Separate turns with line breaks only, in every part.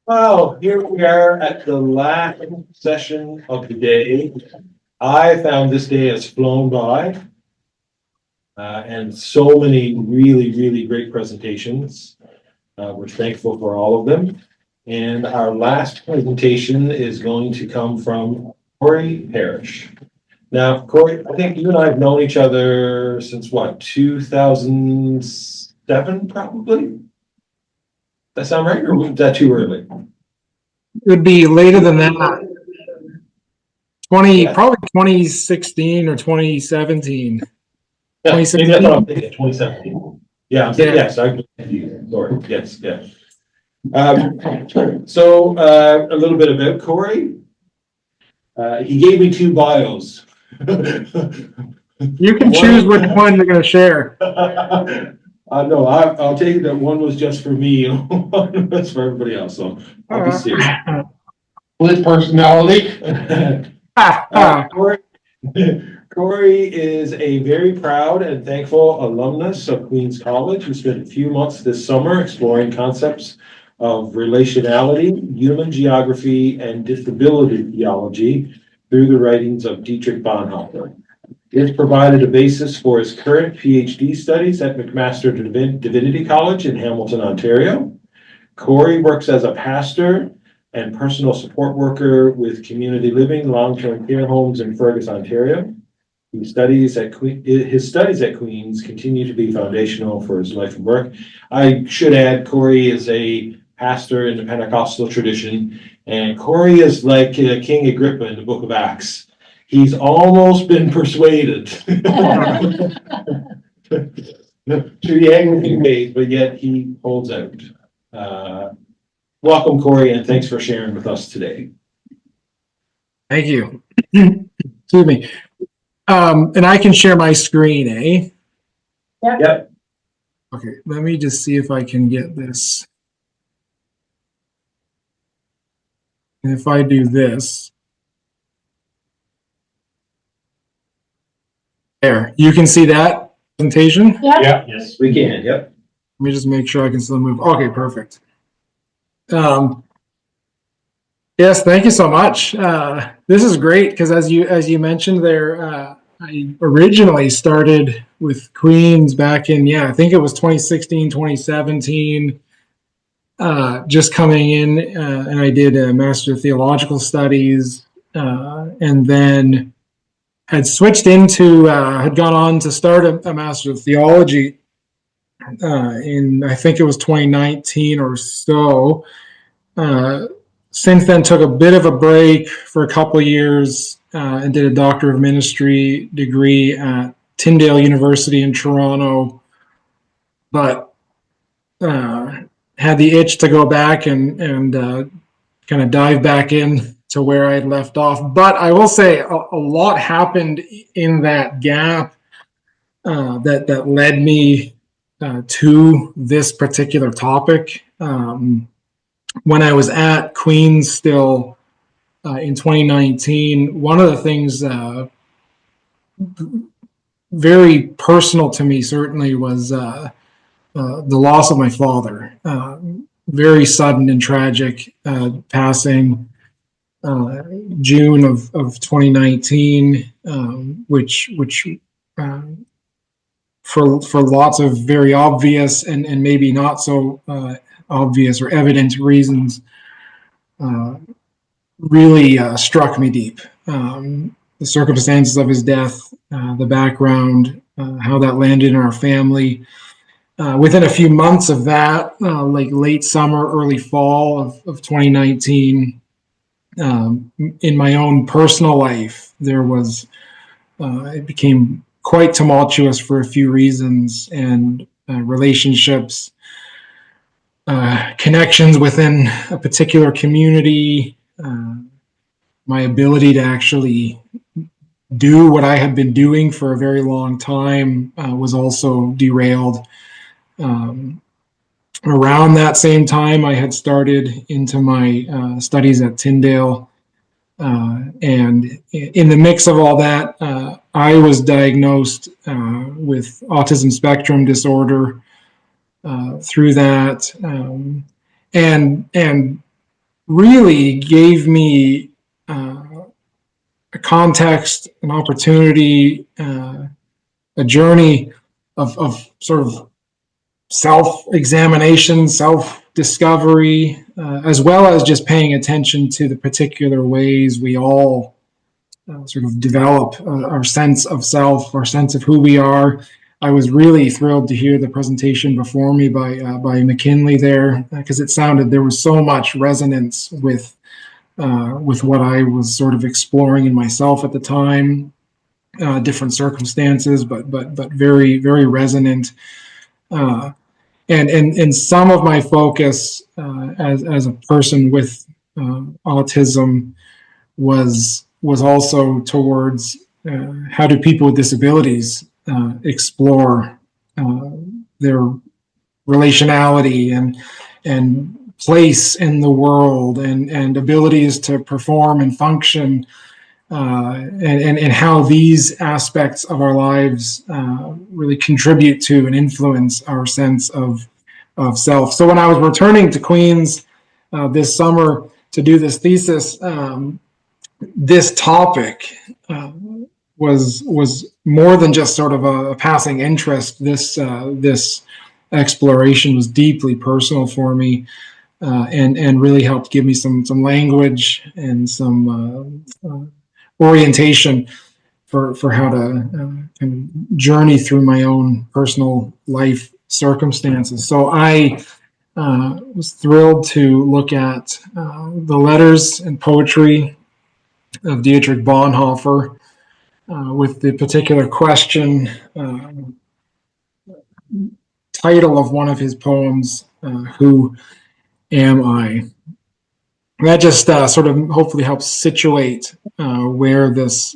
Well, here we are at the last session of the day. I found this day has flown by, and so many really great presentations. We're thankful for all of them. And our last presentation is going to come from Corey Parish. Now, Corey, I think you and I have known each other since what, 2007, probably? That sound right, or was that too early?
It would be later than that. Probably 2016 or 2017.
Yeah, maybe that's what I'm thinking, 2017. Yeah, yes, I'm confused. Sorry. Yes. So a little bit about Corey. He gave me two bios.
You can choose which one you're going to share.
No, I'll take it that one was just for me and one was for everybody else. So I'll be serious.
With personality.
Corey is a very proud and thankful alumnus of Queen's College who spent a few months this summer exploring concepts of relationality, human geography, and disability theology through the writings of Dietrich Bonhoeffer. It's provided a basis for his current PhD studies at McMaster Divinity College in Hamilton, Ontario. Corey works as a pastor and personal support worker with community living, long-term care homes in Fergus, Ontario. His studies at Queen's continue to be foundational for his life and work. I should add, Corey is a pastor in the Pentecostal tradition, and Corey is like King Agrippa in the book of Acts. He's almost been persuaded to the Anglican faith, but yet he holds out. Welcome, Corey, and thanks for sharing with us today.
Thank you. Excuse me. And I can share my screen, eh?
Yep.
Okay, let me just see if I can get this. And if I do this, there, you can see that presentation?
Yeah.
Yes, we can. Yep.
Let me just make sure I can still move. Okay, perfect. Yes, thank you so much. This is great because as you mentioned there, I originally started with Queen's back in, I think it was 2016, 2017, just coming in, and I did a Master of Theological Studies, and then had switched into, had gone on to start a Master of Theology in, I think it was 2019 or so. Since then, took a bit of a break for a couple of years and did a Doctor of Ministry degree at Tyndale University in Toronto, but had the itch to go back and kind of dive back in to where I had left off. But I will say a lot happened in that gap that led me to this particular topic. When I was at Queen's still in 2019, one of the things very personal to me certainly was the loss of my father. Very sudden and tragic passing, June of 2019, which for lots of very obvious and maybe not so obvious or evident reasons, really struck me deep. The circumstances of his death, the background, how that landed in our family. Within a few months of that, like late summer, early fall of 2019, in my own personal life, there was, it became quite tumultuous for a few reasons, and relationships, connections within a particular community, my ability to actually do what I had been doing for a very long time was also derailed. Around that same time, I had started into my studies at Tyndale, And in the mix of all that, I was diagnosed with autism spectrum disorder through that, and really gave me a context, an opportunity, a journey of sort of self-examination, self-discovery, as well as just paying attention to the particular ways we all sort of develop our sense of self, our sense of who we are. I was really thrilled to hear the presentation before me by McKinley there, because it sounded there was so much resonance with what I was sort of exploring in myself at the time, different circumstances, but very, very resonant. And some of my focus as a person with autism was also towards how do people with disabilities explore their relationality and place in the world and abilities to perform and function, and how these aspects of our lives really contribute to and influence our sense of self. So when I was returning to Queens this summer to do this thesis, this topic was more than just sort of a passing interest. This exploration was deeply personal for me, and really helped give me some language and some orientation for how to kind of journey through my own personal life circumstances. So I was thrilled to look at the letters and poetry of Dietrich Bonhoeffer, with the particular question, title of one of his poems, Who Am I? That just sort of hopefully helps situate where this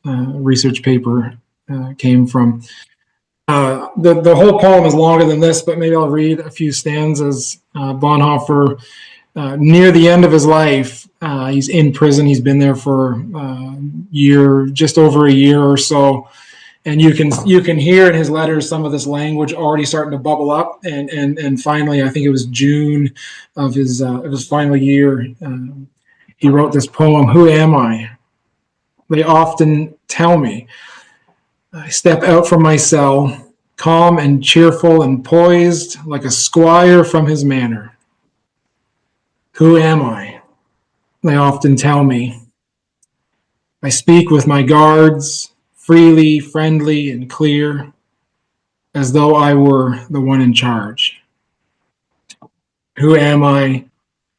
research paper came from. The whole poem is longer than this, but maybe I'll read a few stanzas. Bonhoeffer, near the end of his life, he's in prison. He's been there for just over a year or so, and you can hear in his letters some of this language already starting to bubble up. And finally, I think it was June of his final year, he wrote this poem, Who Am I? They often tell me. I step out from my cell, calm and cheerful and poised like a squire from his manor. Who am I? They often tell me. I speak with my guards, freely, friendly, and clear, as though I were the one in charge. Who am I?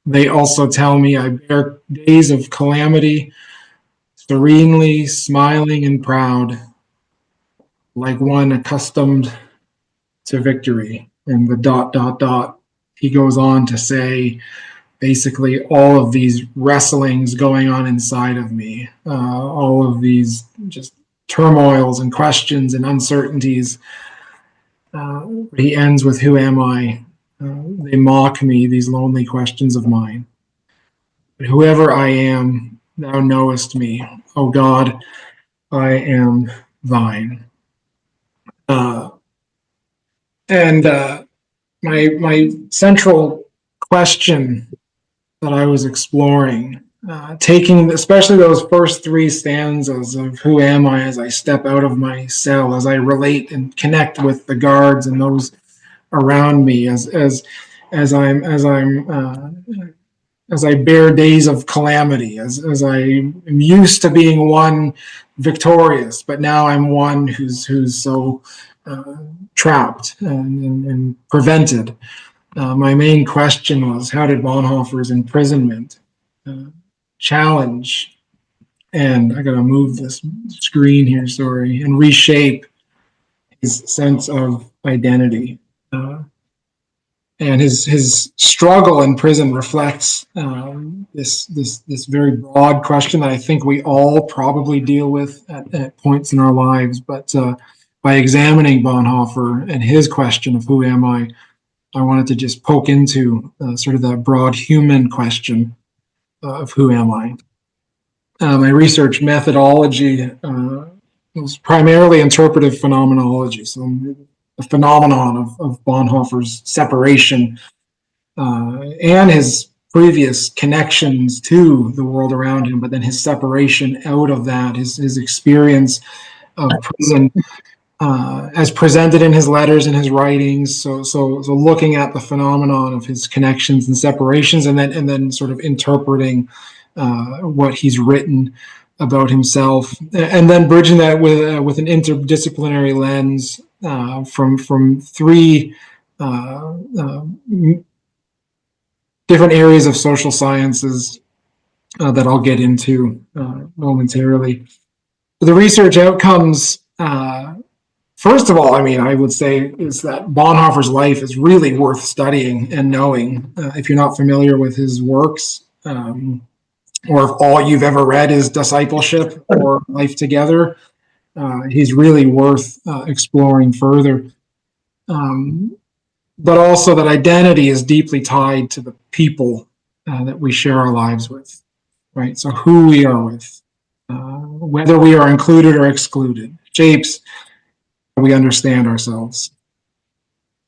They also tell me I bear days of calamity, serenely smiling and proud, like one accustomed to victory. And the ... he goes on to say, basically all of these wrestlings going on inside of me, all of these just turmoils and questions and uncertainties. He ends with, who am I? They mock me, these lonely questions of mine. But whoever I am, thou knowest me. O God, I am thine. And my central question that I was exploring, taking especially those first three stanzas of who am I as I step out of my cell, as I relate and connect with the guards and those around me, as I bear days of calamity, as I am used to being one victorious, but now I'm one who's so trapped and prevented. My main question was, how did Bonhoeffer's imprisonment challenge, and I gotta move this screen here, sorry, and reshape his sense of identity? And his struggle in prison reflects this very broad question that I think we all probably deal with at points in our lives. But by examining Bonhoeffer and his question of who am I wanted to just poke into sort of that broad human question of who am I. my research methodology was primarily interpretive phenomenology. So the phenomenon of Bonhoeffer's separation and his previous connections to the world around him, but then his separation out of that, his experience of prison as presented in his letters and his writings. So looking at the phenomenon of his connections and separations, and then sort of interpreting what he's written about himself, and then bridging that with an interdisciplinary lens from three different areas of social sciences that I'll get into momentarily. The research outcomes, first of all, I would say is that Bonhoeffer's life is really worth studying and knowing. If you're not familiar with his works, or if all you've ever read is Discipleship or Life Together, he's really worth exploring further. But also that identity is deeply tied to the people that we share our lives with, right? So who we are with, whether we are included or excluded, shapes how we understand ourselves.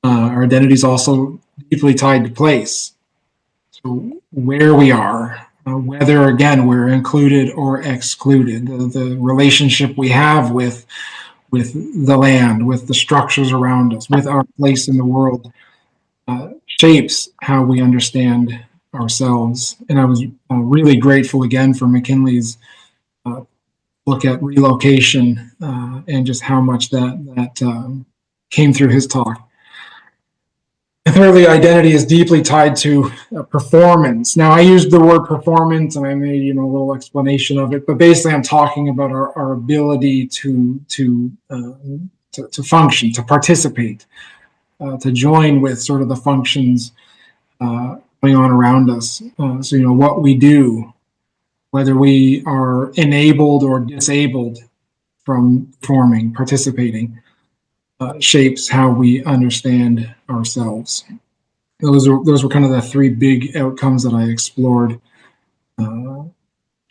Our identity is also deeply tied to place. So where we are, whether, again, we're included or excluded, the relationship we have with the land, with the structures around us, with our place in the world, shapes how we understand ourselves. And I was really grateful again for McKinley's look at relocation and just how much that came through his talk. And thirdly, identity is deeply tied to performance. Now, I used the word performance, and I made a little explanation of it, but basically, I'm talking about our ability to function, to participate, to join with sort of the functions going on around us. So, what we do, whether we are enabled or disabled from performing, participating, shapes how we understand ourselves. Those were kind of the three big outcomes that I explored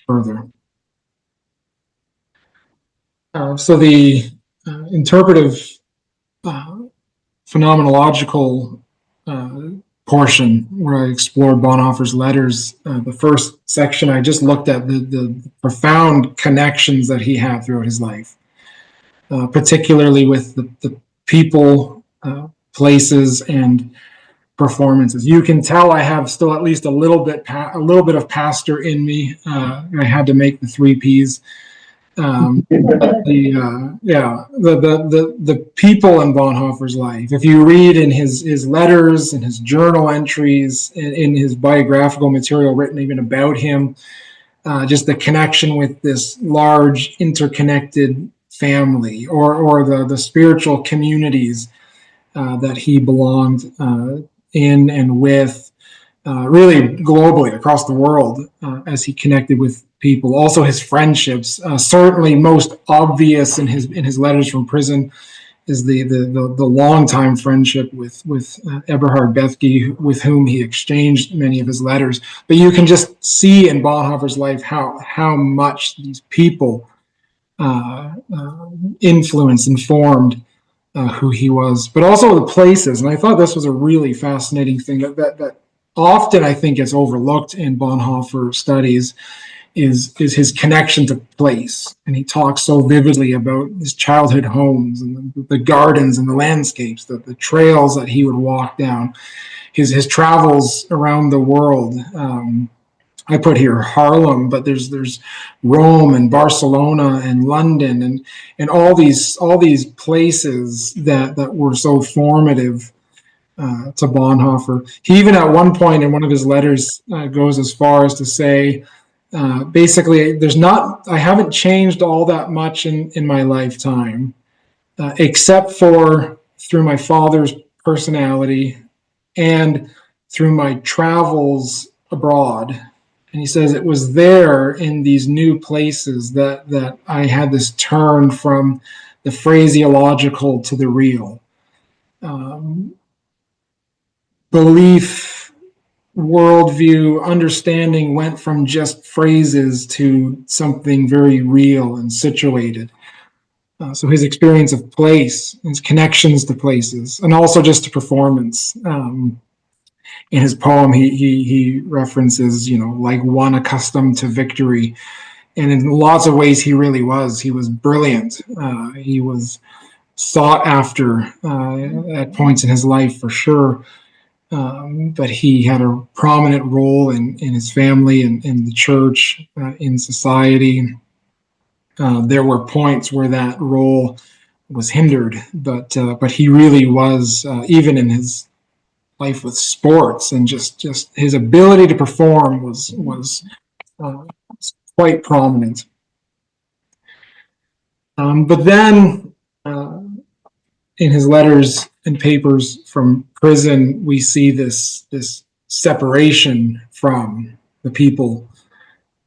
further. So the interpretive phenomenological portion, where I explored Bonhoeffer's letters, the first section, I just looked at the profound connections that he had throughout his life. Particularly with the people, places, and performances. You can tell I have still at least a little bit of pastor in me. I had to make the 3 Ps. The people in Bonhoeffer's life. If you read in his letters and his journal entries, in his biographical material written even about him, just the connection with this large interconnected family, or the spiritual communities that he belonged in and with, really globally across the world, as he connected with people. Also his friendships, certainly most obvious in his letters from prison is the longtime friendship with Eberhard Bethge, with whom he exchanged many of his letters. But you can just see in Bonhoeffer's life how much these people influenced, informed who he was, but also the places. And I thought this was a really fascinating thing that often I think gets overlooked in Bonhoeffer studies is his connection to place. And he talks so vividly about his childhood homes and the gardens and the landscapes, the trails that he would walk down, his travels around the world. I put here Harlem, but there's Rome and Barcelona and London and all these places that were so formative to Bonhoeffer. He even at one point in one of his letters goes as far as to say, basically, I haven't changed all that much in my lifetime, except for through my father's personality and through my travels abroad. And he says it was there in these new places that I had this turn from the phraseological to the real. Belief worldview understanding went from just phrases to something very real and situated. So his experience of place, his connections to places, and also just to performance. In his poem, he references, like one accustomed to victory. And in lots of ways, he really was. He was brilliant. He was sought after at points in his life, for sure. But he had a prominent role in his family and in the church, in society. There were points where that role was hindered, but he really was, even in his life with sports, and just his ability to perform was quite prominent. But then, in his letters and papers from prison, we see this separation from the people,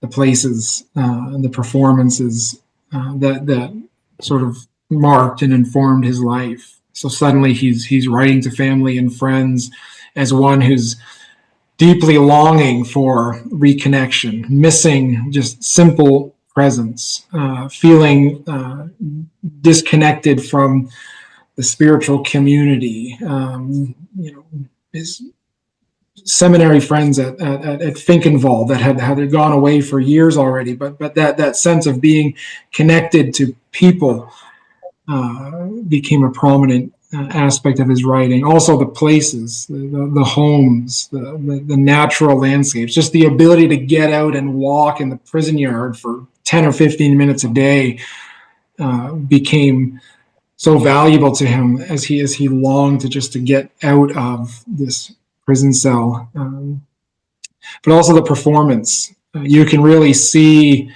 the places, and the performances that sort of marked and informed his life. So suddenly he's writing to family and friends as one who's deeply longing for reconnection, missing just simple presence, feeling disconnected from the spiritual community. His seminary friends at Finkenwald that had gone away for years already, but that sense of being connected to people became a prominent aspect of his writing. Also the places, the homes, the natural landscapes, just the ability to get out and walk in the prison yard for 10 or 15 minutes a day became so valuable to him as he longed to get out of this prison cell. But also the performance. You can really see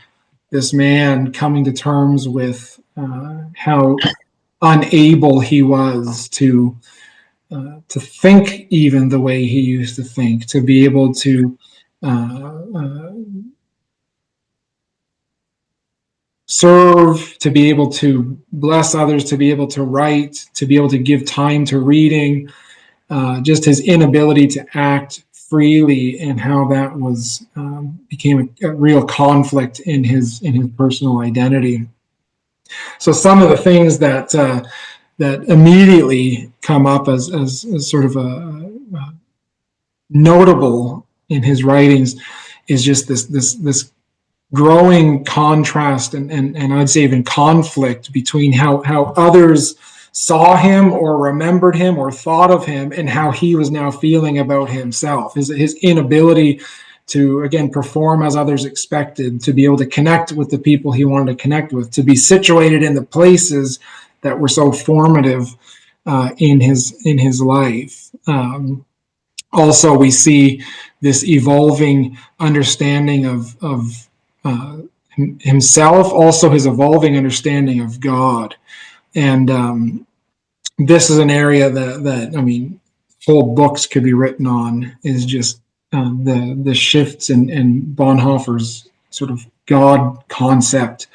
this man coming to terms with how unable he was to think even the way he used to think, to be able to serve, to be able to bless others, to be able to write, to be able to give time to reading, just his inability to act freely, and how that was became a real conflict in his personal identity. So some of the things that immediately come up as sort of a notable in his writings is just this growing contrast and I'd say even conflict between how others saw him or remembered him or thought of him and how he was now feeling about himself. His inability to, again, perform as others expected, to be able to connect with the people he wanted to connect with, to be situated in the places that were so formative in his life. Also, we see this evolving understanding of himself, also his evolving understanding of God. And this is an area that I mean, whole books could be written on, is just the shifts in Bonhoeffer's sort of God concept.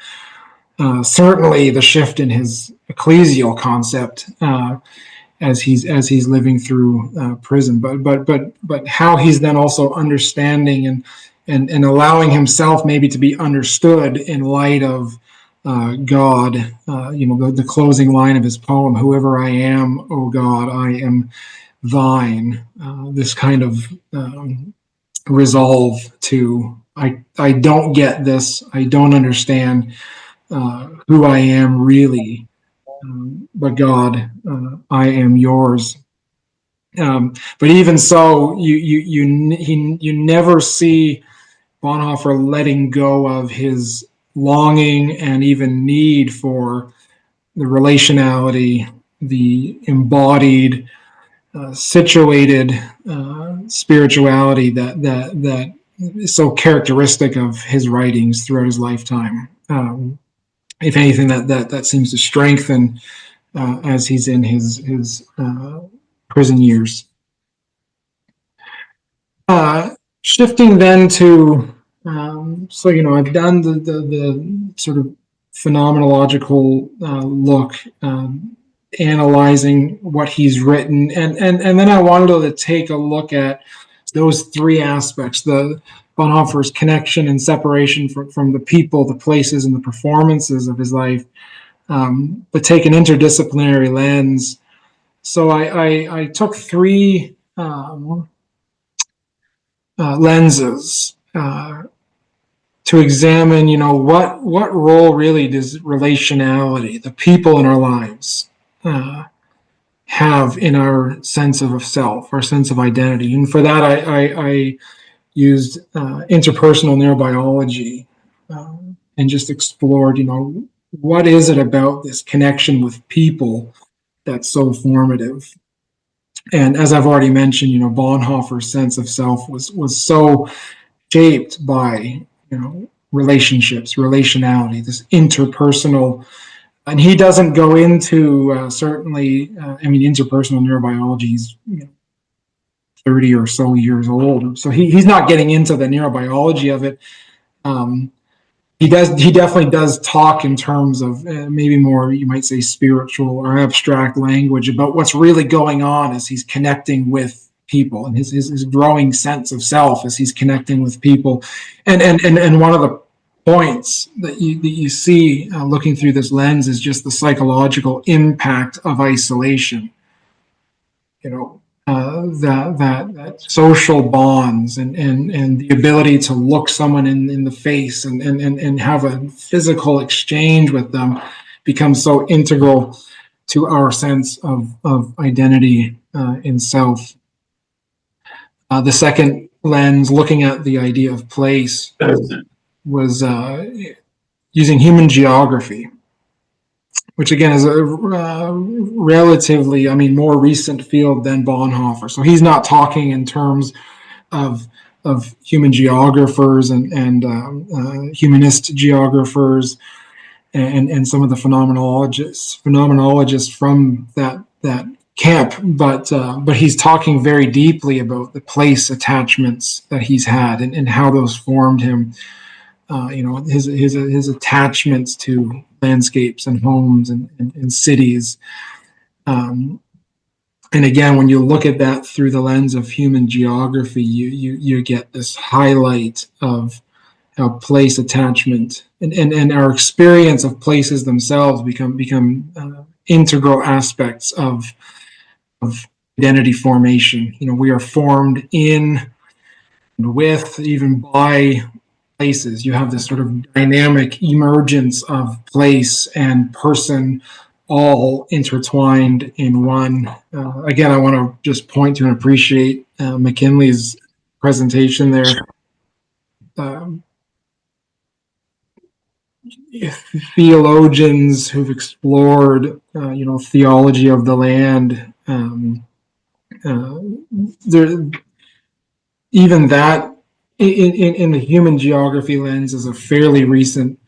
Certainly the shift in his ecclesial concept as he's living through prison, but how he's then also understanding and allowing himself maybe to be understood in light of God. The closing line of his poem, "Whoever I am, O God, I am thine." This kind of resolve to, I don't get this, I don't understand who I am really, but God, I am yours. But even so, you never see Bonhoeffer letting go of his longing and even need for the relationality, the embodied, situated spirituality that is so characteristic of his writings throughout his lifetime. If anything, that seems to strengthen as he's in his prison years. Shifting then to, I've done the sort of phenomenological look, analyzing what he's written, and then I wanted to take a look at those three aspects, the Bonhoeffer's connection and separation from the people, the places, and the performances of his life, but take an interdisciplinary lens. So I took three lenses to examine, what role really does relationality, the people in our lives, have in our sense of self, our sense of identity. And for that, I used interpersonal neurobiology, and just explored, what is it about this connection with people that's so formative? And as I've already mentioned, Bonhoeffer's sense of self was so shaped by, relationships, relationality, this interpersonal. And he doesn't go into certainly, interpersonal neurobiology is 30 or so years old. So he's not getting into the neurobiology of it. He definitely does talk in terms of maybe more, you might say, spiritual or abstract language about what's really going on as he's connecting with people, and his growing sense of self as he's connecting with people. And one of the points that you see looking through this lens is just the psychological impact of isolation. That social bonds and the ability to look someone in the face and have a physical exchange with them becomes so integral to our sense of identity in self. The second lens, looking at the idea of place, was using human geography, which again is a relatively, more recent field than Bonhoeffer. So he's not talking in terms of human geographers and humanist geographers and some of the phenomenologists from that camp, but he's talking very deeply about the place attachments that he's had and how those formed him. His attachments to landscapes and homes and cities. And again, when you look at that through the lens of human geography, you get this highlight of how place attachment and our experience of places themselves become integral aspects of identity formation. We are formed in, with, even by places. You have this sort of dynamic emergence of place and person all intertwined in one. Again, I want to just point to and appreciate McKinley's presentation there. Theologians who've explored, theology of the land, even that in the human geography lens is a fairly recent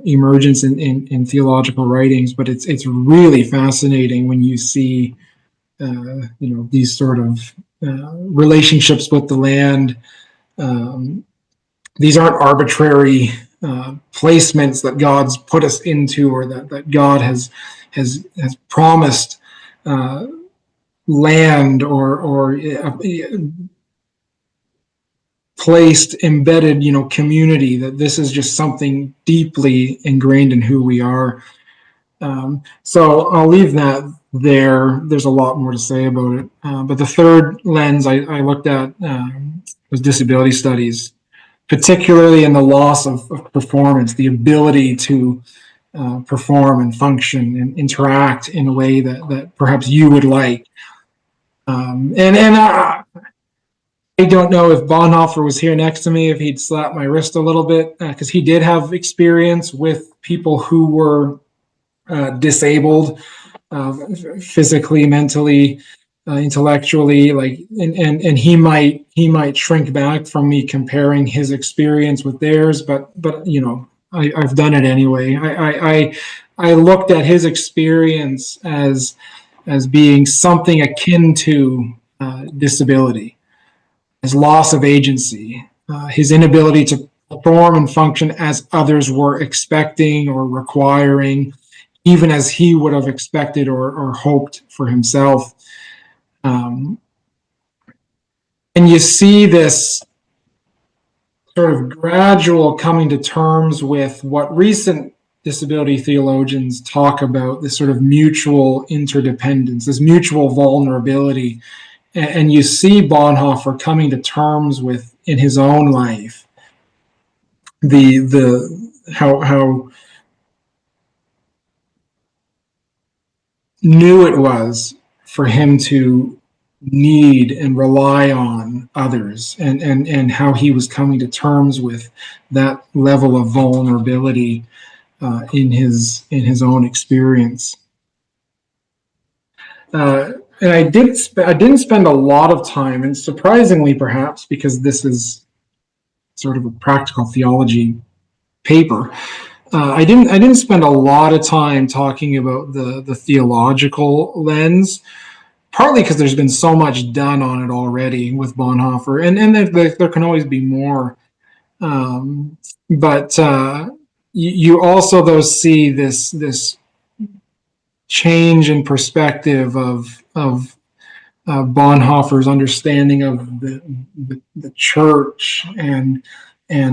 emergence in theological writings, but it's really fascinating when you see these sort of relationships with the land. These aren't arbitrary placements that God's put us into, or that God has promised land or placed, embedded, community, that this is just something deeply ingrained in who we are. So I'll leave that there. There's a lot more to say about it. But the third lens I looked at was disability studies, particularly in the loss of performance, the ability to perform and function and interact in a way that perhaps you would like. I don't know if Bonhoeffer was here next to me, if he'd slap my wrist a little bit, because he did have experience with people who were disabled, physically, mentally, intellectually, and he might shrink back from me comparing his experience with theirs, but I've done it anyway. I looked at his experience as being something akin to disability, his loss of agency, his inability to perform and function as others were expecting or requiring, even as he would have expected or hoped for himself. And you see this sort of gradual coming to terms with what recent disability theologians talk about, this sort of mutual interdependence, this mutual vulnerability. And you see Bonhoeffer coming to terms with, in his own life, how new it was for him to need and rely on others, and how he was coming to terms with that level of vulnerability in his own experience. And I didn't spend a lot of time, and surprisingly perhaps because this is sort of a practical theology paper, I didn't spend a lot of time talking about the theological lens, partly because there's been so much done on it already with Bonhoeffer, and there can always be more. But you also, though, see this change in perspective of Bonhoeffer's understanding of the church and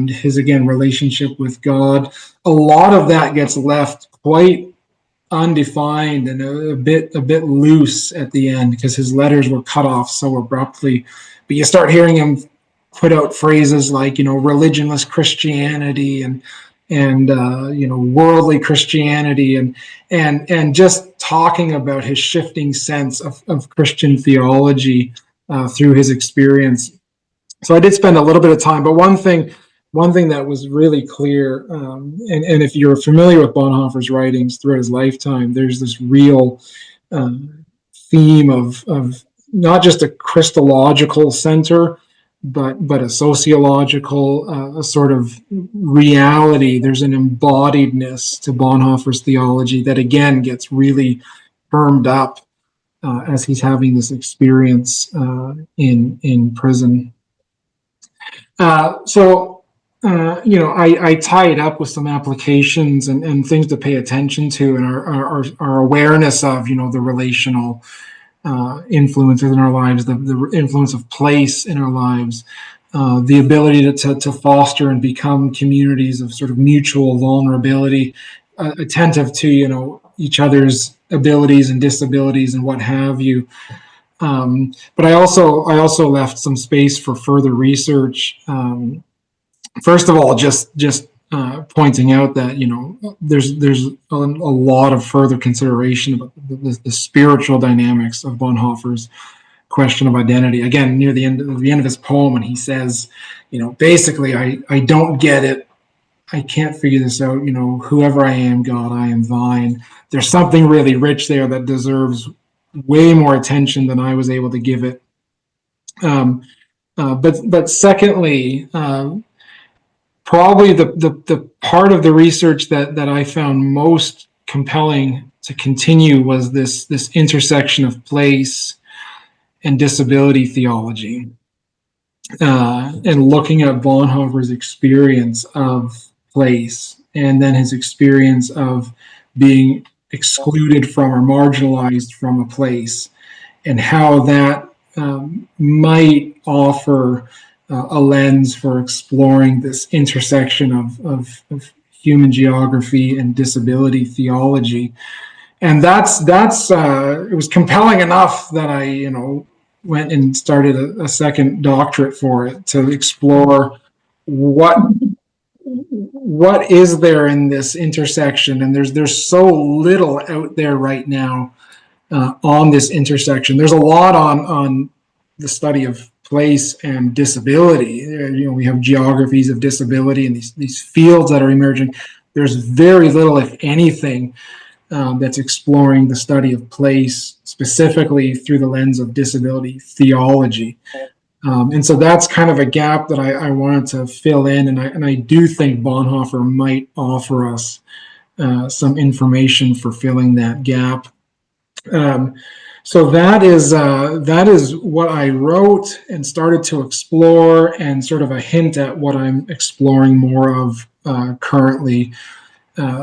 his, again, relationship with God. A lot of that gets left quite undefined and a bit loose at the end because his letters were cut off so abruptly. But you start hearing him put out phrases like, religionless Christianity and worldly Christianity, and just talking about his shifting sense of Christian theology through his experience. So I did spend a little bit of time, but one thing that was really clear, and if you're familiar with Bonhoeffer's writings throughout his lifetime, there's this real theme of not just a Christological center, but a sociological, a sort of reality. There's an embodiedness to Bonhoeffer's theology that, again, gets really firmed up as he's having this experience in prison. So I tie it up with some applications and things to pay attention to, and our awareness of, the relational influences in our lives, the influence of place in our lives, the ability to foster and become communities of sort of mutual vulnerability, attentive to, each other's abilities and disabilities and what have you. But I also left some space for further research. First of all, just pointing out that there's a lot of further consideration about the spiritual dynamics of Bonhoeffer's question of identity. Again, near the end of his poem, and he says, basically, I don't get it. I can't figure this out. Whoever I am, God, I am thine. There's something really rich there that deserves way more attention than I was able to give it. But secondly, probably the part of the research that I found most compelling to continue was this intersection of place and disability theology, and looking at Bonhoeffer's experience of place, and then his experience of being excluded from or marginalized from a place, and how that might offer a lens for exploring this intersection of human geography and disability theology. And that's it was compelling enough that I went and started a second doctorate for it, to explore what is there in this intersection. And there's so little out there right now on this intersection. There's a lot on the study of place and disability. We have geographies of disability and these fields that are emerging. There's very little, if anything, that's exploring the study of place specifically through the lens of disability theology. And so that's kind of a gap that I wanted to fill in, and I do think Bonhoeffer might offer us some information for filling that gap. So that is what I wrote and started to explore, and sort of a hint at what I'm exploring more of currently.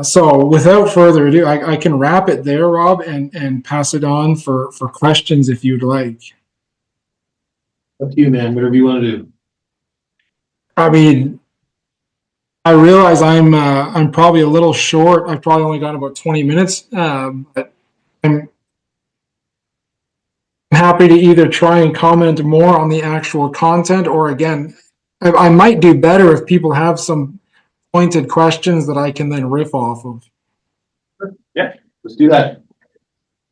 So without further ado, I can wrap it there, Rob, and pass it on for questions if you'd like.
Up to you, man, whatever you want to do.
I mean, I realize I'm probably a little short. I've probably only got about 20 minutes, but I'm happy to either try and comment more on the actual content, or again, I might do better if people have some pointed questions that I can then riff off of.
Yeah, let's do that.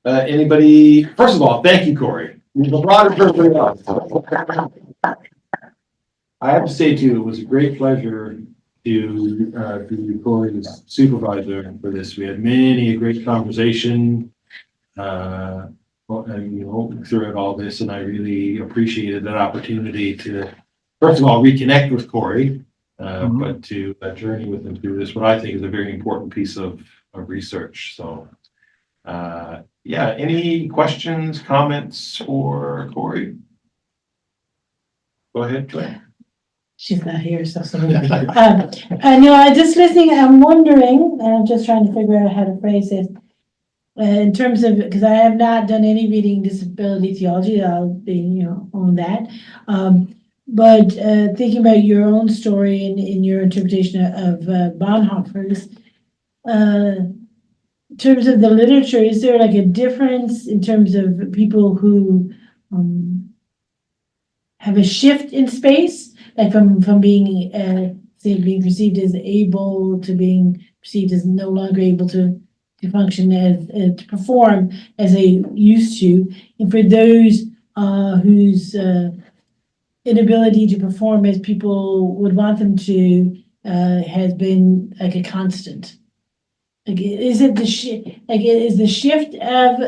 Anybody, first of all, thank you, Corey. You've brought it perfectly up. I have to say too, it was a great pleasure to be Corey's supervisor for this. We had many a great conversation. And throughout all this, and I really appreciated that opportunity to, first of all, reconnect with Corey, but to journey with him through this, what I think is a very important piece of research. So, yeah, any questions, comments for Corey? Go ahead, Joanne.
She's not here, so. No, I just listening, I'm wondering, and I'm just trying to figure out how to phrase it. In terms of, because I have not done any reading disability theology, I'll be, on that. But thinking about your own story and in your interpretation of Bonhoeffer's, in terms of the literature, is there like a difference in terms of people who have a shift in space, like from being, say, being perceived as able to being perceived as no longer able to function as to perform as they used to, and for those whose inability to perform as people would want them to has been like a constant. Like, is it the is the shift of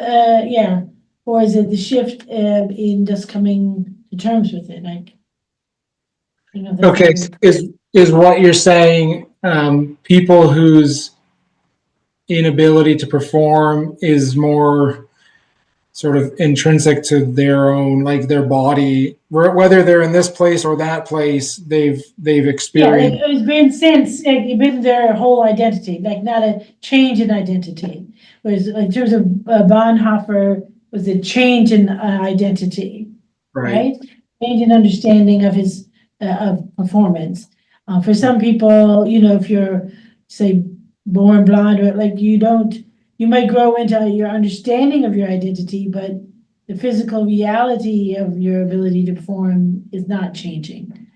or is it the shift in just coming to terms with it? Like,
Okay, is what you're saying people whose inability to perform is more sort of intrinsic to their own, like their body, whether they're in this place or that place, they've experienced.
Yeah, like it's been since, like it's been their whole identity, like not a change in identity. Whereas like in terms of Bonhoeffer was a change in identity, right? Change in understanding of his of performance. For some people, if you're, say, born blind, or like you might grow into your understanding of your identity, but the physical reality of your ability to perform is not changing.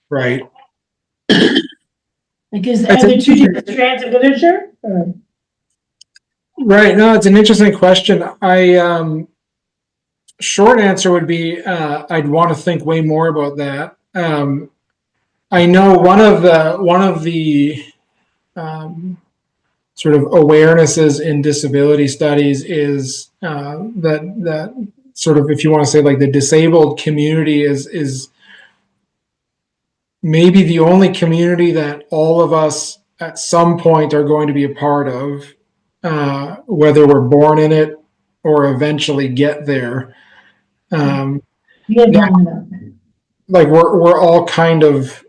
Right.
Because are there two different strands of literature? Or?
Right. No, it's an interesting question. Short answer would be I'd want to think way more about that. I know one of the sort of awarenesses in disability studies is that sort of, if you want to say, like the disabled community is maybe the only community that all of us at some point are going to be a part of, whether we're born in it or eventually get there. Like we're all kind of,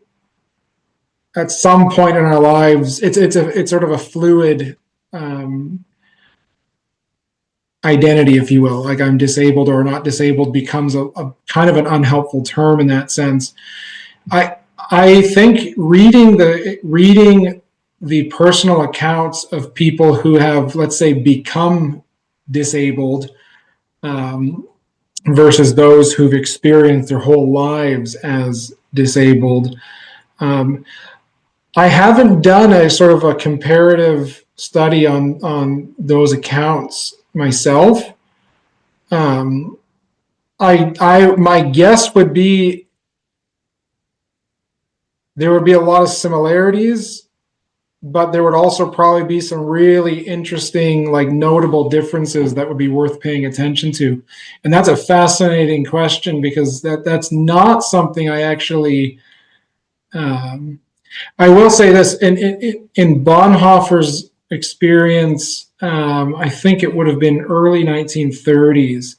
at some point in our lives, it's sort of a fluid identity, if you will. Like I'm disabled or not disabled becomes a kind of an unhelpful term in that sense. I think reading the personal accounts of people who have, let's say, become disabled versus those who've experienced their whole lives as disabled. I haven't done a sort of a comparative study on those accounts myself. My guess would be there would be a lot of similarities, but there would also probably be some really interesting, like notable differences that would be worth paying attention to. And that's a fascinating question, because that's not something I actually, I will say this, in Bonhoeffer's experience, I think it would have been early 1930s.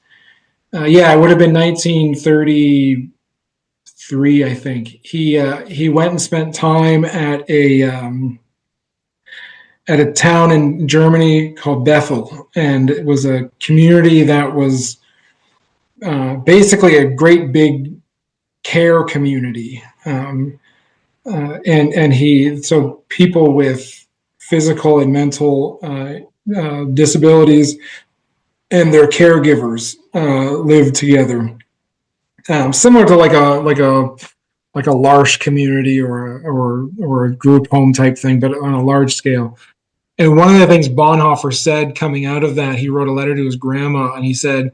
It would have been 1933, I think. He went and spent time at a town in Germany called Bethel, and it was a community that was basically a great big care community. So people with physical and mental disabilities and their caregivers live together, similar to like a L'Arche community or a group home type thing, but on a large scale. And one of the things Bonhoeffer said coming out of that, he wrote a letter to his grandma, and he said,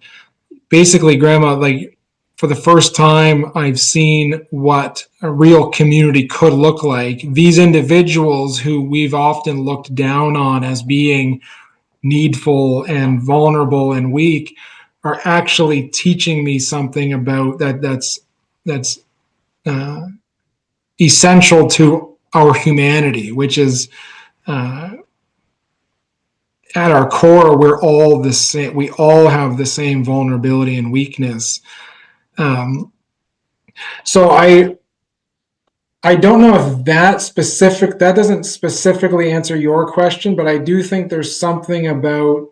basically, Grandma, like, for the first time, I've seen what a real community could look like. These individuals who we've often looked down on as being needful and vulnerable and weak are actually teaching me something about that's essential to our humanity, which is at our core, we're all the same. We all have the same vulnerability and weakness. So I don't know if that doesn't specifically answer your question, but I do think there's something about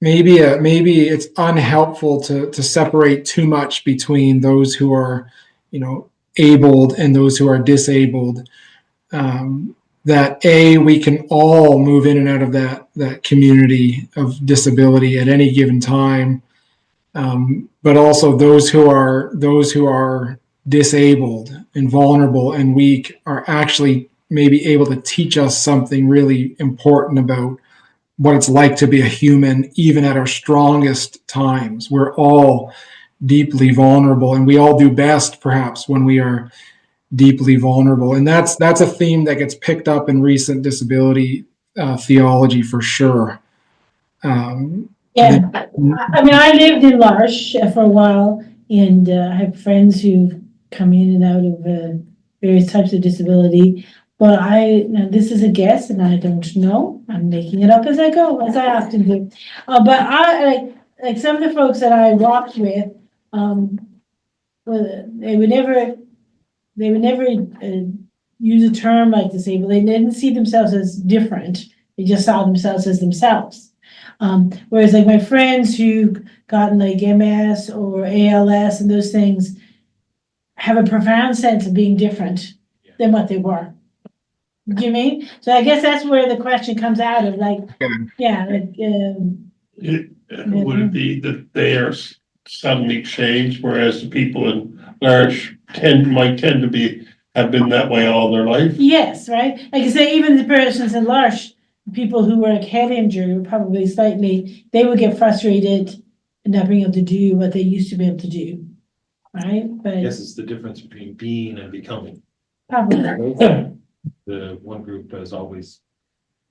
maybe it's unhelpful to separate too much between those who are, abled and those who are disabled. That we can all move in and out of that community of disability at any given time, but also those who are disabled and vulnerable and weak are actually maybe able to teach us something really important about what it's like to be a human, even at our strongest times. We're all deeply vulnerable, and we all do best, perhaps, when we are deeply vulnerable. And that's a theme that gets picked up in recent disability theology for sure.
Yeah, I mean, I lived in L'Arche for a while, and I have friends who've come in and out of various types of disability. But now this is a guess, and I don't know. I'm making it up as I go, as I often do. But I like some of the folks that I walked with. They would never use a term like disabled. They didn't see themselves as different. They just saw themselves as themselves. Whereas like my friends who gotten like MS or ALS and those things have a profound sense of being different than what they were. Do you mean? So I guess that's where the question comes out of, like, yeah, like,
Would it be that they are suddenly changed, whereas the people in L'Arche might tend to have been that way all their life?
Yes, right. Like I say, even the persons in L'Arche, people who were like head injured, were probably they would get frustrated and not being able to do what they used to be able to do, right? But
I guess it's the difference between being and becoming.
probably,
The one group has always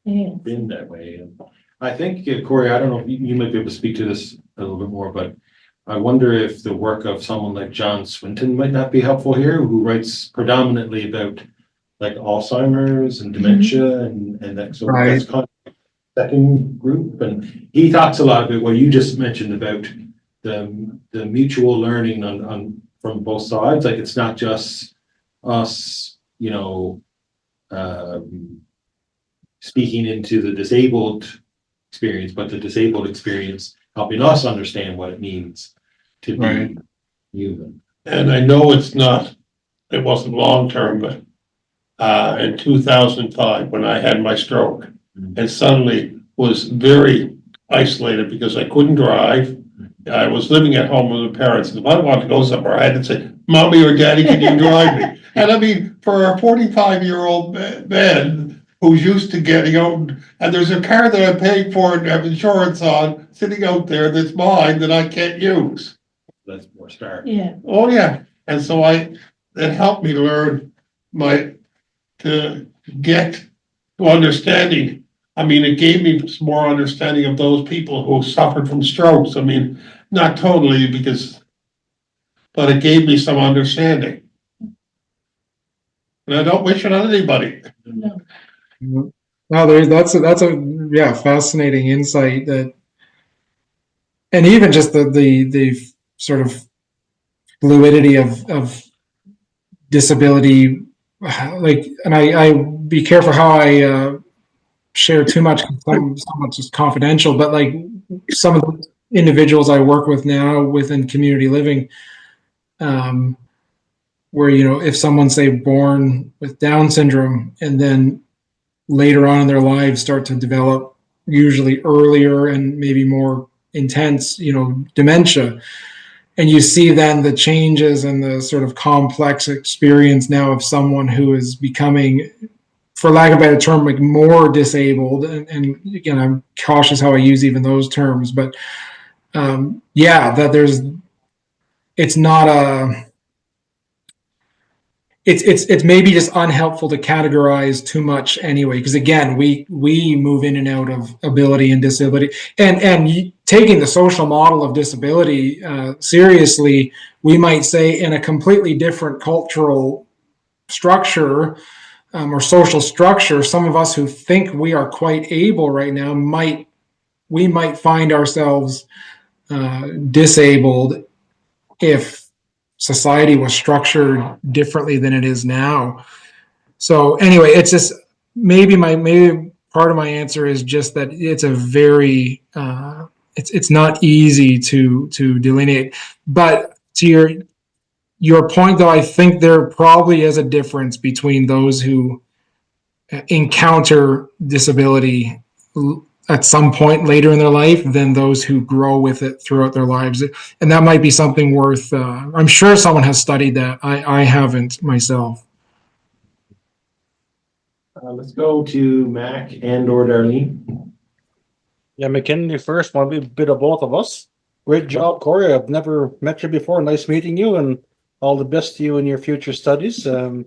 yeah.
been that way. And I think, Corey, I don't know if you might be able to speak to this a little bit more, but I wonder if the work of someone like John Swinton might not be helpful here, who writes predominantly about like Alzheimer's and dementia and that sort of that's kind of second group. And he talks a lot about what you just mentioned about the mutual learning on from both sides. Like, it's not just us, speaking into the disabled experience, but the disabled experience helping us understand what it means to be human.
And I know it wasn't long term, but in 2005, when I had my stroke, and suddenly was very isolated because I couldn't drive. I was living at home with my parents, and if I wanted to go somewhere, I had to say, "Mommy or Daddy, can you drive me?" And I mean, for a 45-year-old man who's used to getting out, and there's a car that I'm paying for and have insurance on, sitting out there that's mine that I can't use.
That's more start.
Yeah.
Oh, yeah. And so it helped me learn to get to understanding. I mean, it gave me some more understanding of those people who suffered from strokes. I mean, not totally but it gave me some understanding. And I don't wish it on anybody.
No.
No, that's a fascinating insight and even just the sort of fluidity of disability, like, and I be careful how I share too much, so much is confidential, but like some of individuals I work with now within community living, where, if someone, say, born with Down syndrome and then later on in their lives start to develop, usually earlier and maybe more intense, dementia, and you see then the changes and the sort of complex experience now of someone who is becoming, for lack of a better term, like more disabled. And again, I'm cautious how I use even those terms, but that it's not it's maybe just unhelpful to categorize too much anyway, because again, we move in and out of ability and disability, and taking the social model of disability seriously, we might say in a completely different cultural structure, or social structure, some of us who think we are quite able right now might find ourselves disabled if society was structured differently than it is now. So anyway, it's just maybe part of my answer is just that it's a very it's not easy to delineate. But to your point, though, I think there probably is a difference between those who encounter disability at some point later in their life than those who grow with it throughout their lives. And that might be something worth, I'm sure someone has studied that. I haven't myself.
Let's go to Mac and/or Darlene.
Yeah, McKinley first, want to be a bit of both of us. Great job, Corey. I've never met you before. Nice meeting you, and all the best to you in your future studies. A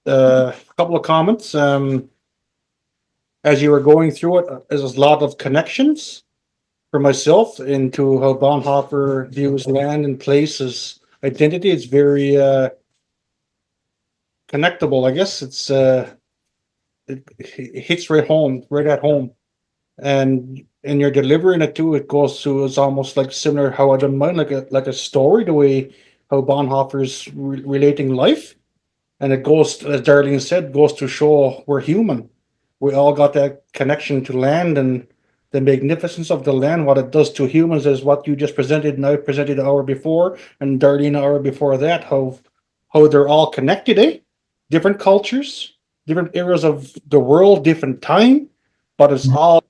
couple of comments. As you were going through it, there's a lot of connections for myself into how Bonhoeffer views land and place as identity. It's very connectable, I guess. It hits right at home. And you're delivering it too. It goes to, it's almost like similar how I done mine, like a story, the way how Bonhoeffer's relating life. And it goes, as Darlene said, goes to show we're human. We all got that connection to land and the magnificence of the land. What it does to humans is what you just presented, and I presented an hour before, and Darlene an hour before that, how they're all connected, eh? Different cultures, different eras of the world, different time, but it's all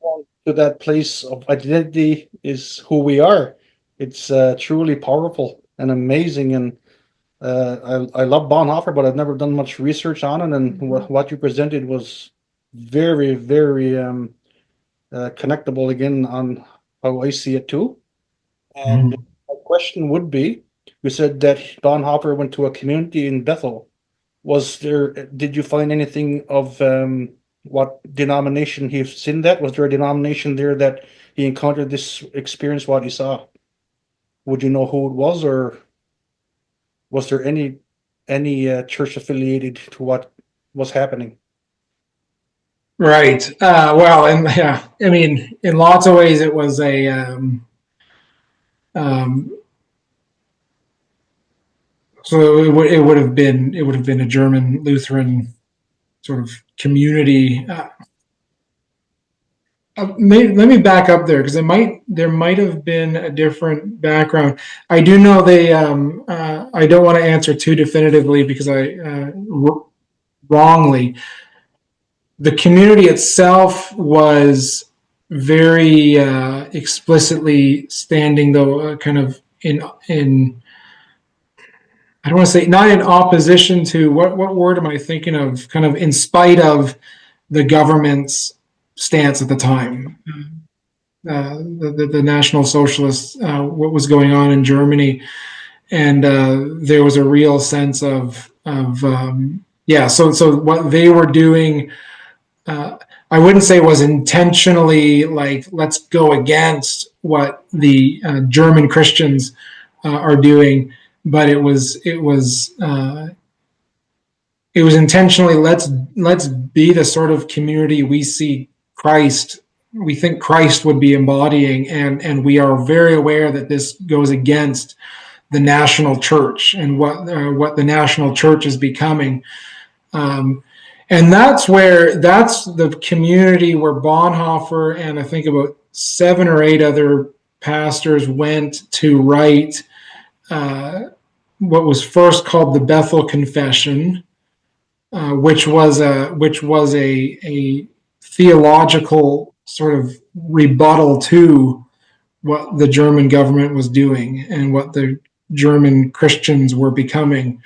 to that place of identity is who we are. It's truly powerful and amazing, and I love Bonhoeffer, but I've never done much research on it, and what you presented was very, very connectable again on how I see it too. And my question would be, you said that Bonhoeffer went to a community in Bethel. Did you find anything of what denomination he's in that? Was there a denomination there that he encountered this experience, what he saw? Would you know who it was, or was there any church affiliated to what was happening?
Right. Well, and yeah, I mean, in lots of ways, it was a so it would have been a German Lutheran sort of community. Let me back up there, because there might have been a different background. I do know they. I don't want to answer too definitively because wrongly. The community itself was very explicitly standing, though, kind of in I don't want to say not in opposition to what word am I thinking of? Kind of in spite of the government's stance at the time, the National Socialists, what was going on in Germany, and there was a real sense of So what they were doing. I wouldn't say was intentionally like, let's go against what the German Christians are doing, but it was intentionally, let's be the sort of community we think Christ would be embodying, and we are very aware that this goes against the national church and what the national church is becoming. And that's the community where Bonhoeffer and I think about 7 or 8 other pastors went to write what was first called the Bethel Confession, which was a theological sort of rebuttal to what the German government was doing and what the German Christians were becoming.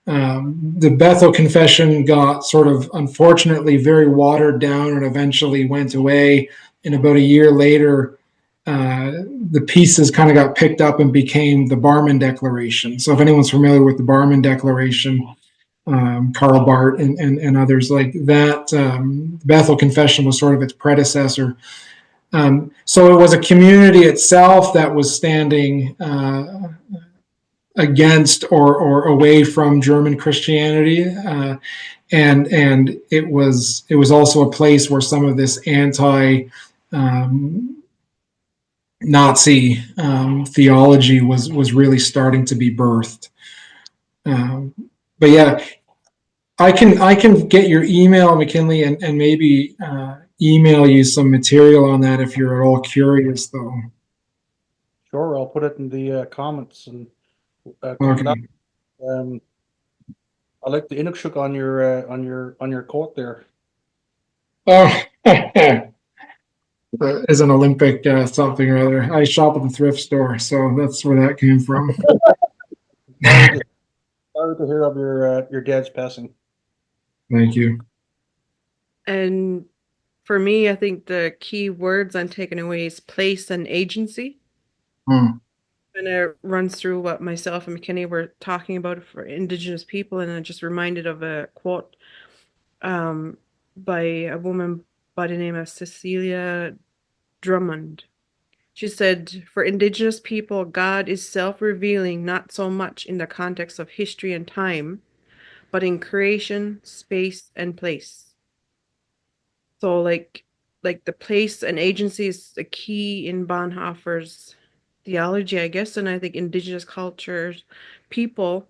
The Bethel Confession got sort of, unfortunately, very watered down and eventually went away. And about a year later, the pieces kind of got picked up and became the Barmen Declaration. So if anyone's familiar with the Barmen Declaration, Karl Barth and others like that, Bethel Confession was sort of its predecessor. So it was a community itself that was standing against or away from German Christianity, and it was also a place where some of this Nazi theology was really starting to be birthed. But yeah, I can get your email, McKinley, and maybe email you some material on that if you're at all curious, though.
Sure, I'll put it in the comments. And
Okay.
I like the Inukshuk on your coat there.
Oh, is an Olympic something or other. I shop at the thrift store, so that's where that came from.
Sorry to hear of your dad's passing.
Thank you.
And for me, I think the key words I'm taking away is place and agency.
Hmm.
And it runs through what myself and McKinney were talking about for Indigenous people, and I'm just reminded of a quote by a woman by the name of Cecilia Drummond. She said, for Indigenous people, God is self-revealing not so much in the context of history and time, but in creation, space, and place. So like the place and agency is the key in Bonhoeffer's theology, I guess, and I think Indigenous cultures, people,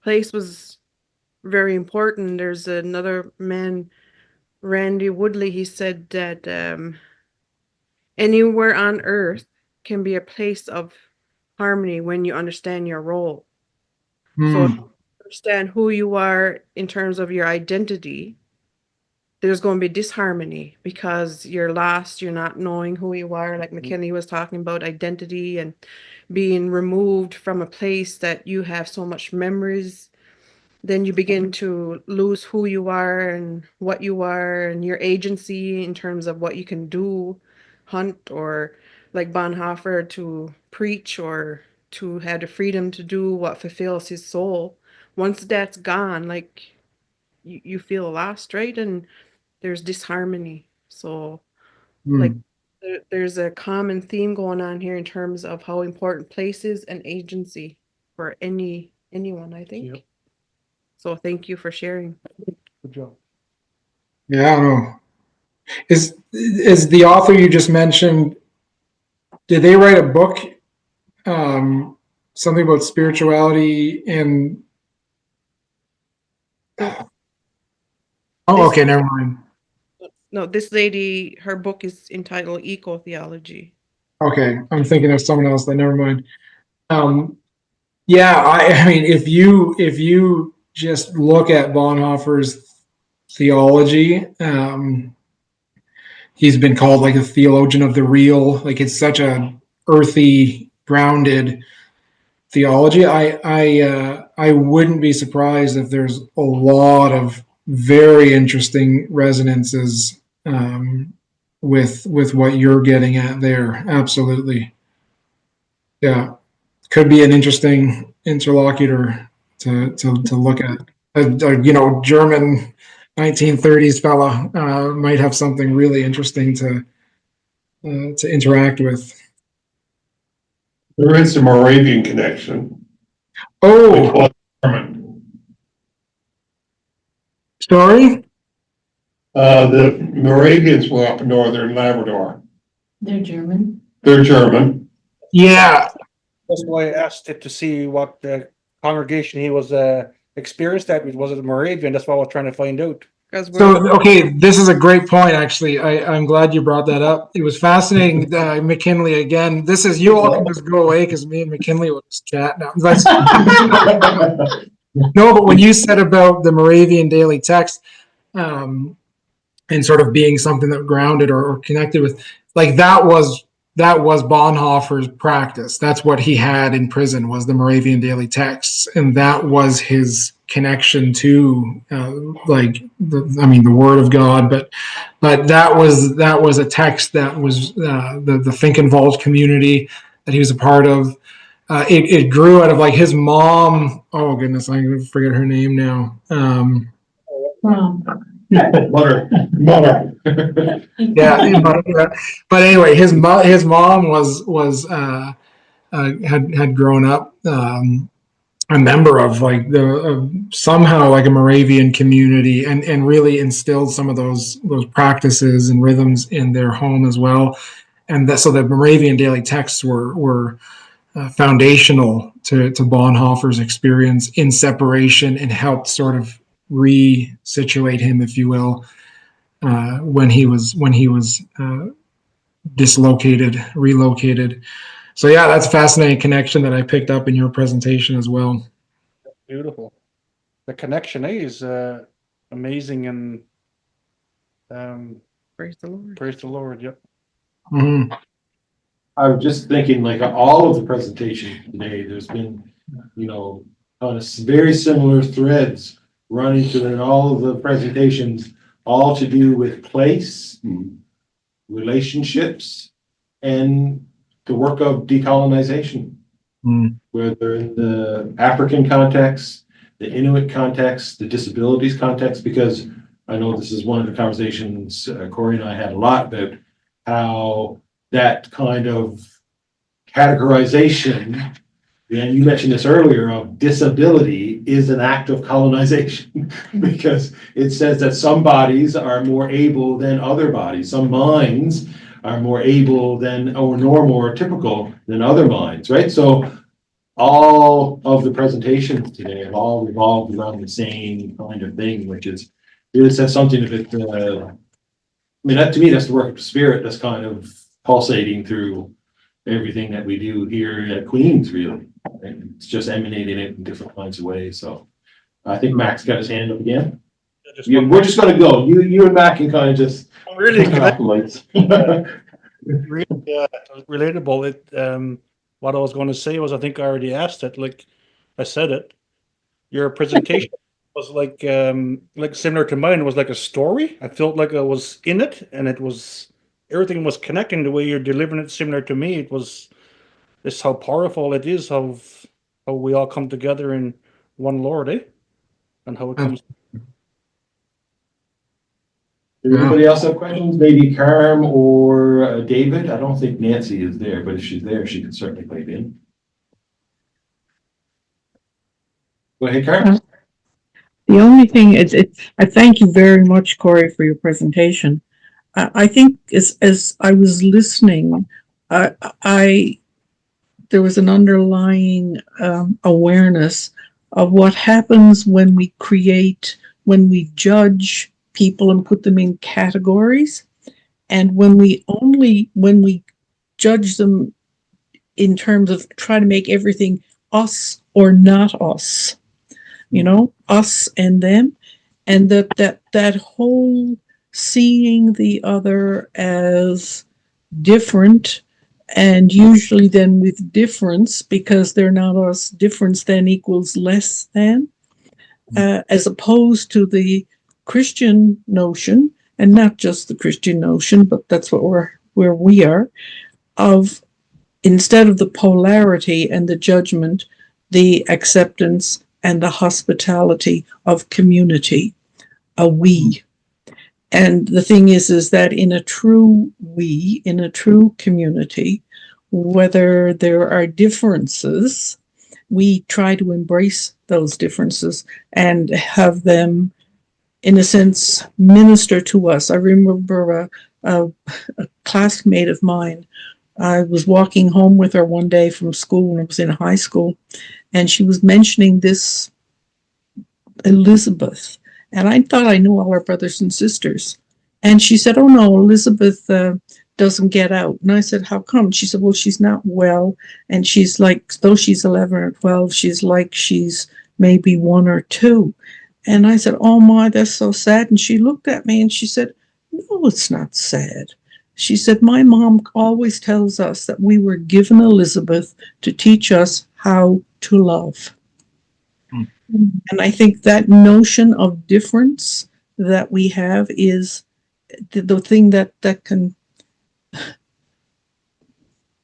place was very important. There's another man, Randy Woodley, he said that anywhere on earth can be a place of harmony when you understand your role. So if you understand who you are in terms of your identity, there's going to be disharmony because you're lost, you're not knowing who you are, like McKinley was talking about identity and being removed from a place that you have so much memories. Then you begin to lose who you are and what you are and your agency in terms of what you can do, hunt, or like Bonhoeffer, to preach or to have the freedom to do what fulfills his soul. Once that's gone, like you feel lost, right? And there's disharmony. So like there's a common theme going on here in terms of how important place is and agency for anyone, I think.
Yep.
So thank you for sharing.
Good job.
Yeah, I don't know. Is the author you just mentioned, did they write a book, something about spirituality and okay, never mind.
No, this lady, her book is entitled Eco-Theology.
Okay, I'm thinking of someone else, then never mind. Yeah, I mean, if you just look at Bonhoeffer's theology, he's been called like a theologian of the real. Like it's such a earthy, grounded theology. I wouldn't be surprised if there's a lot of very interesting resonances with what you're getting at there. Absolutely, yeah. Could be an interesting interlocutor to look at. German 1930s fella might have something really interesting to interact with.
There is a Moravian connection. Which
Oh,
was German.
sorry.
The Moravians were up in northern Labrador.
They're German.
They're German.
Yeah.
That's why I asked it to see what the congregation he was experienced at. Was it Moravian? That's what I was trying to find out.
Because
So, okay, this is a great point, actually. I'm glad you brought that up. It was fascinating, McKinley, again. This is, you all can just go away because me and McKinley will just chat now. No, but when you said about the Moravian daily text, and sort of being something that grounded or connected with, like that was Bonhoeffer's practice. That's what he had in prison, was the Moravian daily texts, and that was his connection to the Word of God. But that was a text that was the Think Involved community that he was a part of. It grew out of like his mom. Oh goodness, I forget her name now.
Mother.
Yeah, but anyway, his mom had grown up a member of like somehow like a Moravian community, and really instilled some of those practices and rhythms in their home as well. And so the Moravian daily texts were foundational to Bonhoeffer's experience in separation, and helped sort of re-situate him, if you will, when he was relocated. So yeah, that's a fascinating connection that I picked up in your presentation as well.
Beautiful. The connection is amazing, and
praise the Lord.
praise the Lord. Yep.
Mm-hmm.
I was just thinking, like all of the presentations today, there's been, kind of very similar threads running through in all of the presentations, all to do with place, relationships, and the work of decolonization. Whether in the African context, the Inuit context, the disabilities context, because I know this is one of the conversations Corey and I had a lot about, how that kind of categorization, and you mentioned this earlier, of disability is an act of colonization because it says that some bodies are more able than other bodies. Some minds are more able than, or normal or typical than other minds, right? So all of the presentations today have all revolved around the same kind of thing, which is really says something of it. That to me, that's the work of the Spirit that's kind of pulsating through everything that we do here at Queens, really. And it's just emanating it in different kinds of ways. So I think Mac's got his hand up again. We're just going to go. You and Mac can kind of just
Really
acolytes.
really relatable. What I was going to say was, I think I already asked it. Like I said it. Your presentation was like similar to mine. It was like a story. I felt like I was in it, and everything was connecting the way you're delivering it. Similar to me, it was just how powerful it is. How we all come together in one Lord, and how it comes.
Does anybody else have questions? Maybe Carm or David? I don't think Nancy is there, but if she's there, she can certainly pipe in. Go ahead, Carm.
The only thing is, I thank you very much, Corey, for your presentation. I think as I was listening, there was an underlying awareness of what happens when we judge people and put them in categories, and when we judge them in terms of trying to make everything us or not us, us and them, and that whole seeing the other as different, and usually then with difference, because they're not us, difference then equals less than, as opposed to the Christian notion, and not just the Christian notion, but that's where we are, of instead of the polarity and the judgment, the acceptance and the hospitality of community, a we. And the thing is that in a true we, in a true community, whether there are differences, we try to embrace those differences and have them, in a sense, minister to us. I remember a classmate of mine. I was walking home with her one day from school when I was in high school, and she was mentioning this Elizabeth, And I thought I knew all our brothers and sisters. And she said, oh no, Elizabeth doesn't get out. And I said, how come? She said, well, she's not well. And she's like, though she's 11 or 12, she's like she's maybe 1 or 2. And I said, oh my, that's so sad. And she looked at me and she said, no, it's not sad. She said, my mom always tells us that we were given Elizabeth to teach us how to love. And I think that notion of difference that we have is the thing that can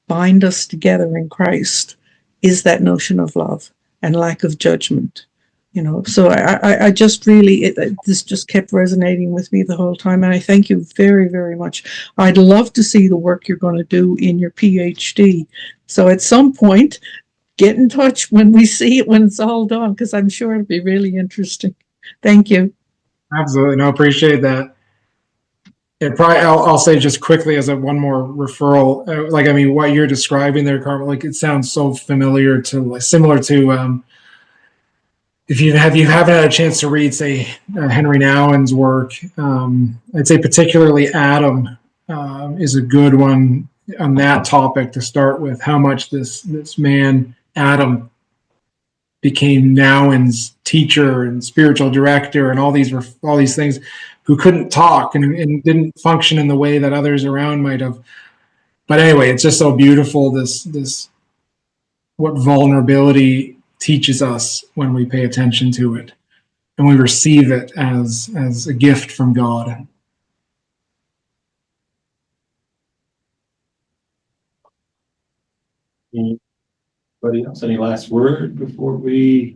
bind us together in Christ, is that notion of love and lack of judgment. So I just really, this just kept resonating with me the whole time. And I thank you very, very much. I'd love to see the work you're going to do in your PhD. So at some point, get in touch when we see it, when it's all done, because I'm sure it'll be really interesting. Thank you.
Absolutely. No, appreciate that. And probably I'll say just quickly as one more referral, what you're describing there, Carmel, it sounds so familiar to, similar to, if you haven't had a chance to read, say, Henry Nouwen's work, I'd say particularly Adam is a good one on that topic to start with. How much this man Adam became Nouwen's teacher and spiritual director and all these things, who couldn't talk and didn't function in the way that others around might have. But anyway, it's just so beautiful. This what vulnerability teaches us when we pay attention to it and we receive it as a gift from God.
Anybody else? Any last word before we?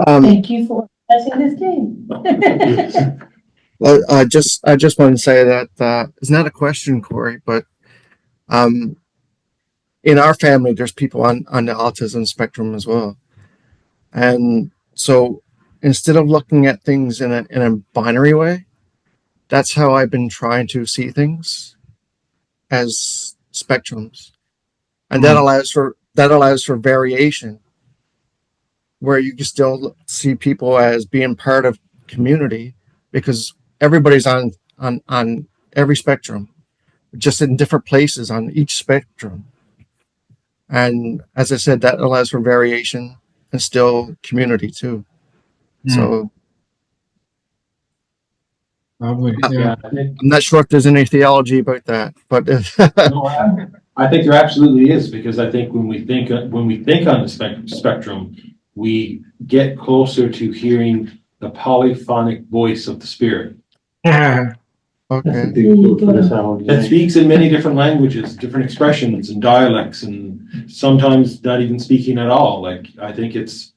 Thank you for passing this game.
Well, I just want to say that it's not a question, Corey, but in our family, there's people on the autism spectrum as well, and so instead of looking at things in a binary way, that's how I've been trying to see things, as spectrums, and that allows for variation, where you can still see people as being part of community, because everybody's on every spectrum, just in different places on each spectrum. And as I said, that allows for variation and still community too. So
Lovely.
Yeah,
I'm not sure if there's any theology about that, but
I think there absolutely is, because I think when we think on the spectrum, we get closer to hearing the polyphonic voice of the Spirit.
Yeah.
okay.
That speaks in many different languages, different expressions and dialects, and sometimes not even speaking at all. I think that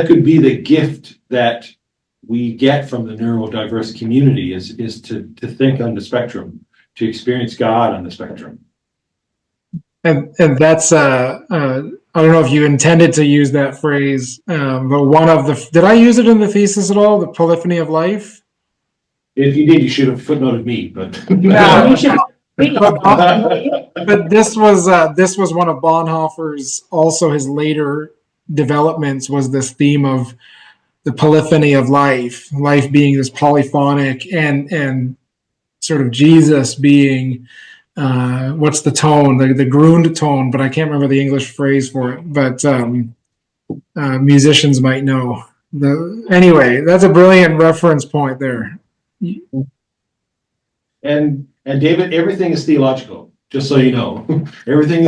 could be the gift that we get from the neurodiverse community is to think on the spectrum, to experience God on the spectrum.
And that's I don't know if you intended to use that phrase, but did I use it in the thesis at all? The polyphony of life.
If you did, you should have footnoted me, but.
Yeah.
You should read it.
But this was one of Bonhoeffer's, also his later developments, was this theme of the polyphony of life being this polyphonic, and sort of Jesus being what's the tone, the grund tone, but I can't remember the English phrase for it, but musicians might know. Anyway, that's a brilliant reference point there.
And David, everything is theological, just so you know. Everything